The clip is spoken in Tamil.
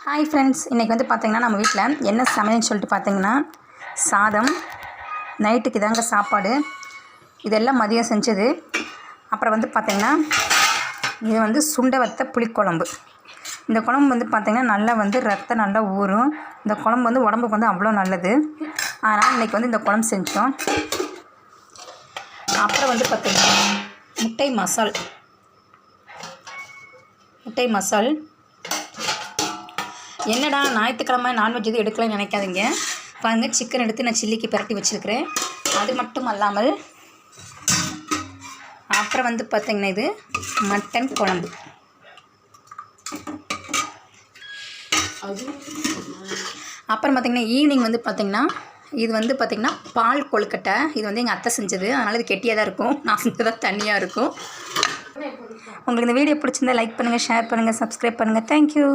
ஹாய் ஃப்ரெண்ட்ஸ், இன்றைக்கி வந்து பார்த்திங்கன்னா நம்ம வீட்டில் என்ன சமையல்னு சொல்லிட்டு பார்த்திங்கன்னா சாதம், நைட்டுக்கு இதாங்க சாப்பாடு. இதெல்லாம் மதியம் செஞ்சது. அப்புறம் வந்து பார்த்திங்கன்னா இது வந்து சுண்டை வத்த புளிக்குழம்பு. இந்த குழம்பு வந்து பார்த்திங்கன்னா நல்லா வந்து ரத்தம் நல்லா ஊறும். இந்த குழம்பு வந்து உடம்புக்கு வந்து அவ்வளோ நல்லது. அதனால் இன்றைக்கி வந்து இந்த குழம்பு செஞ்சோம். அப்புறம் வந்து பார்த்திங்கன்னா முட்டை மசால். என்னடா ஞாயிற்றுக்கிழமை நான்வெஜ் எதுவும் எடுக்கலாம்னு நினைக்காதீங்க. பாருங்கள், சிக்கன் எடுத்து நான் சில்லிக்கு பரட்டி வச்சுருக்கிறேன். அது மட்டும் அல்லாமல் அப்புறம் வந்து பார்த்திங்கன்னா இது மட்டன் குழம்பு. அப்புறம் பார்த்திங்கன்னா ஈவினிங் வந்து பார்த்திங்கன்னா இது வந்து பார்த்திங்கன்னா பால் கொழுக்கட்டை. இது வந்து எங்கள் அத்தை செஞ்சது. அதனால் இது கெட்டியாக தான் இருக்கும். நான் செஞ்சதான் தண்ணியாக இருக்கும். உங்களுக்கு இந்த வீடியோ பிடிச்சிருந்தா லைக் பண்ணுங்கள், ஷேர் பண்ணுங்கள், சப்ஸ்கிரைப் பண்ணுங்கள். தேங்க்யூ.